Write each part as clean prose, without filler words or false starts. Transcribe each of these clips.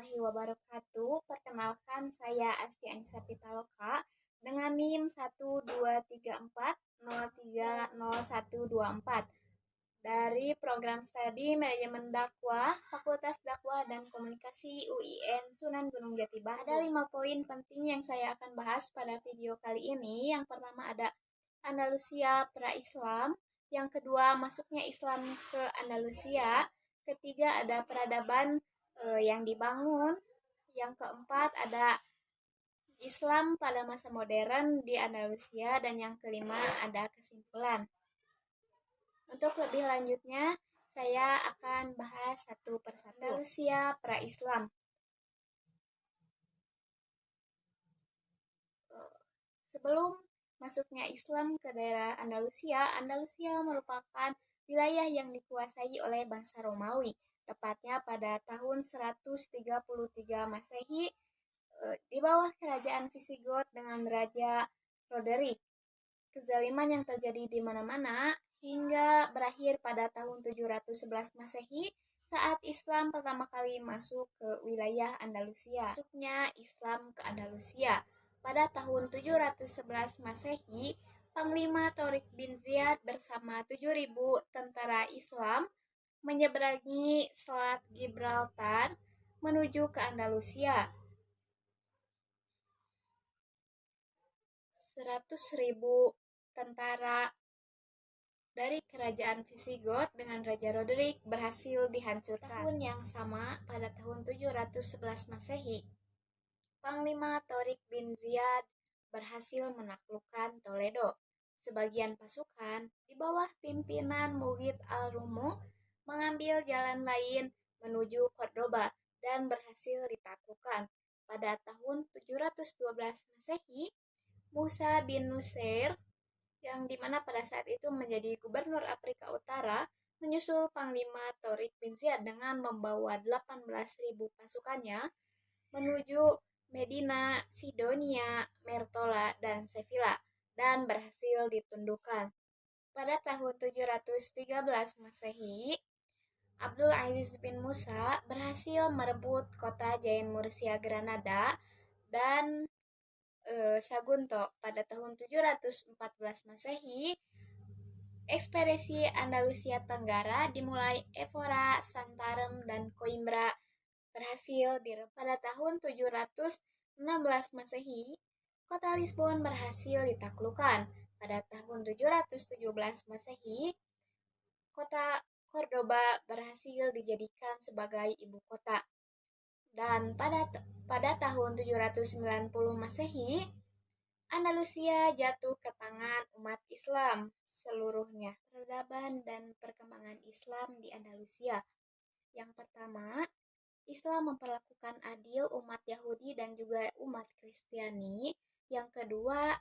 warahmatullahi wabarakatuh. Perkenalkan, saya Asti Anissa Pitaloka dengan NIM 12340300124 dari program studi Manajemen Dakwah, Fakultas Dakwah dan Komunikasi UIN Sunan Gunung Jati Bandung. Ada 5 poin penting yang saya akan bahas pada video kali ini. Yang pertama ada Andalusia pra-Islam, yang kedua masuknya Islam ke Andalusia, ketiga ada peradaban yang dibangun, yang keempat ada Islam pada masa modern di Andalusia, dan yang kelima ada kesimpulan. Untuk lebih lanjutnya, saya akan bahas satu persatu. Andalusia pra-Islam. Sebelum masuknya Islam ke daerah Andalusia, Andalusia merupakan wilayah yang dikuasai oleh bangsa Romawi, tepatnya pada tahun 133 Masehi di bawah kerajaan Visigot dengan Raja Roderick. Kezaliman yang terjadi di mana-mana hingga berakhir pada tahun 711 Masehi saat Islam pertama kali masuk ke wilayah Andalusia. Masuknya Islam ke Andalusia pada tahun 711 Masehi, Panglima Tariq bin Ziyad bersama 7.000 tentara Islam menyeberangi Selat Gibraltar menuju ke Andalusia. 100.000 tentara dari kerajaan Visigot dengan Raja Roderick berhasil dihancurkan. Tahun yang sama, pada tahun 711 Masehi, Panglima Tariq bin Ziyad berhasil menaklukkan Toledo. Sebagian pasukan di bawah pimpinan Mughith al-Rumu mengambil jalan lain menuju Cordoba dan berhasil ditaklukkan. Pada tahun 712 Masehi, Musa bin Nusair, yang dimana pada saat itu menjadi gubernur Afrika Utara, menyusul Panglima Tariq bin Ziyad dengan membawa 18.000 pasukannya menuju Medina, Sidonia, Mertola, dan Sevilla, dan berhasil ditundukkan. Pada tahun 713 Masehi, Abdul Aziz bin Musa berhasil merebut kota Jain Murcia Granada dan Sagunto. Pada tahun 714 Masehi, ekspedisi Andalusia Tenggara dimulai. Evora, Santarem, dan Coimbra berhasil direbut. Pada tahun 716 Masehi, kota Lisbon berhasil ditaklukkan. Pada tahun 717 Masehi, kota Cordoba berhasil dijadikan sebagai ibu kota. Dan pada tahun 790 Masehi, Andalusia jatuh ke tangan umat Islam seluruhnya. Peradaban dan perkembangan Islam di Andalusia. Yang pertama, Islam memperlakukan adil umat Yahudi dan juga umat Kristiani. Yang kedua,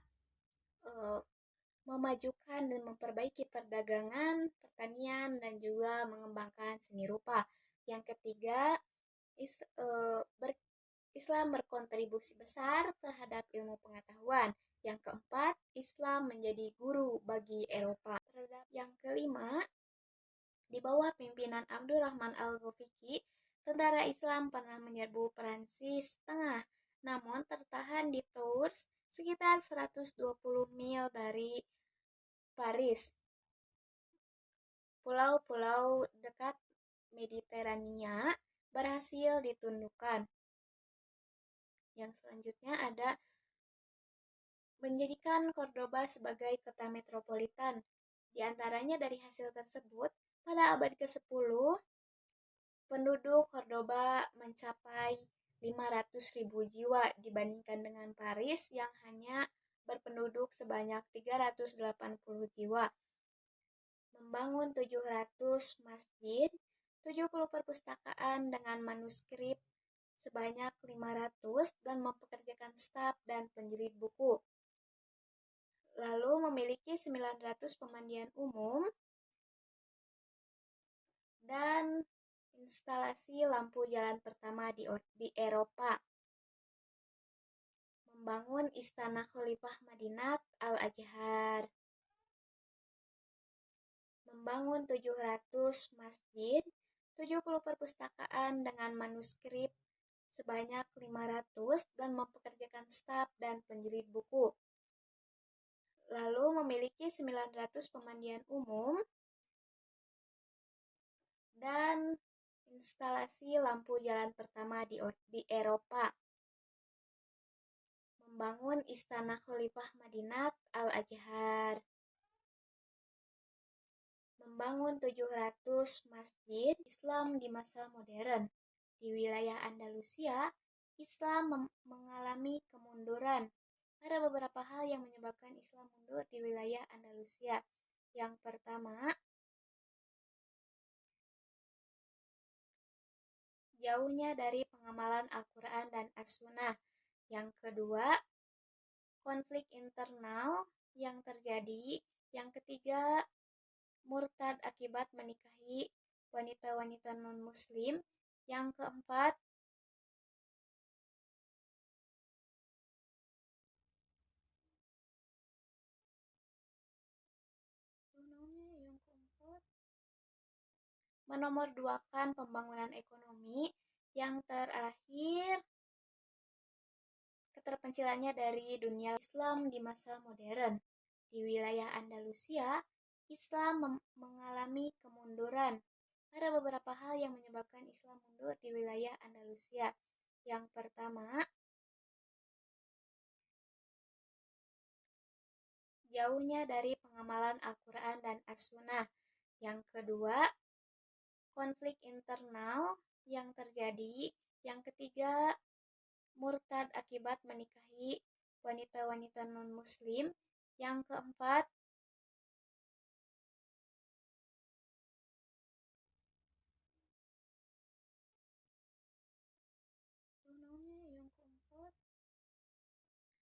memajukan dan memperbaiki perdagangan, pertanian, dan juga mengembangkan seni rupa. Yang ketiga, Islam berkontribusi besar terhadap ilmu pengetahuan. Yang keempat, Islam menjadi guru bagi Eropa. Yang kelima, di bawah pimpinan Abdurrahman al-Ghafiqi, tentara Islam pernah menyerbu Prancis Tengah, namun tertahan di Tours, sekitar 120 mil dari Paris. Pulau-pulau dekat Mediterania berhasil ditundukkan. Yang selanjutnya ada menjadikan Cordoba sebagai kota metropolitan. Di antaranya dari hasil tersebut, pada abad ke-10, penduduk Cordoba mencapai 500.000 jiwa dibandingkan dengan Paris yang hanya berpenduduk sebanyak 380 jiwa. Membangun 700 masjid, 70 perpustakaan dengan manuskrip sebanyak 500, dan mempekerjakan staf dan penjilid buku. Lalu memiliki 900 pemandian umum dan instalasi lampu jalan pertama di Eropa. Membangun Istana Khalifah Madinat Al-Azhar. Membangun 700 masjid, 70 perpustakaan dengan manuskrip sebanyak 500 dan mempekerjakan staf dan penjilid buku. Lalu memiliki 900 pemandian umum dan instalasi lampu jalan pertama di Eropa. Membangun Istana Khalifah Madinat Al-Azhar. Membangun 700 masjid Islam di masa modern. Di wilayah Andalusia, Islam mengalami kemunduran. Ada beberapa hal yang menyebabkan Islam mundur di wilayah Andalusia. Yang pertama, jauhnya dari pengamalan Al-Quran dan As-Sunnah. Yang kedua, konflik internal yang terjadi. Yang ketiga, murtad akibat menikahi wanita-wanita non-muslim. Yang keempat, menomorduakan pembangunan ekonomi. Yang terakhir, keterpencilannya dari dunia Islam di masa modern. Di wilayah Andalusia, Islam mengalami kemunduran. Ada beberapa hal yang menyebabkan Islam mundur di wilayah Andalusia. Yang pertama, jauhnya dari pengamalan Al-Quran dan As-Sunnah. Yang kedua, konflik internal yang terjadi. Yang ketiga, murtad akibat menikahi wanita-wanita non-muslim. Yang keempat,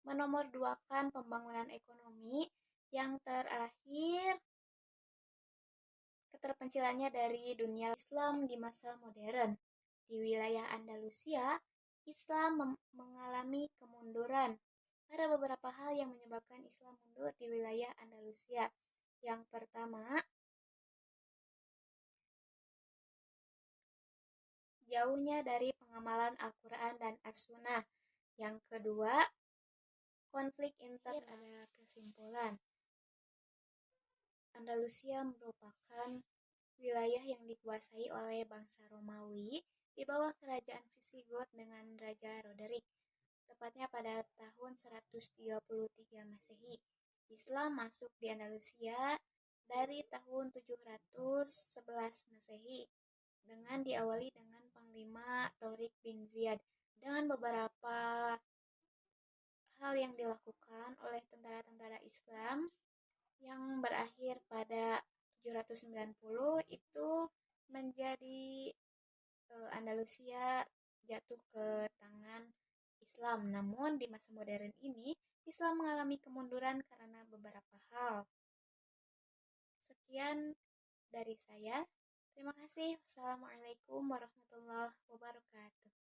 menomorduakan pembangunan ekonomi. Yang terakhir, keterpencilannya dari dunia Islam di masa modern. Di wilayah Andalusia, Islam mengalami kemunduran. Ada beberapa hal yang menyebabkan Islam mundur di wilayah Andalusia. Yang pertama, jauhnya dari pengamalan Al-Quran dan As-Sunnah. Yang kedua, konflik internal. Ada kesimpulan. Andalusia merupakan wilayah yang dikuasai oleh bangsa Romawi di bawah kerajaan Visigoth dengan Raja Roderick, tepatnya pada tahun 133 Masehi. Islam masuk di Andalusia dari tahun 711 Masehi dengan diawali dengan Panglima Tariq bin Ziyad. Dengan beberapa hal yang dilakukan oleh tentara-tentara Islam yang berakhir pada 790 itu menjadi Andalusia jatuh ke tangan Islam. Namun di masa modern ini Islam mengalami kemunduran karena beberapa hal. Sekian dari saya. Terima kasih. Wassalamualaikum warahmatullahi wabarakatuh.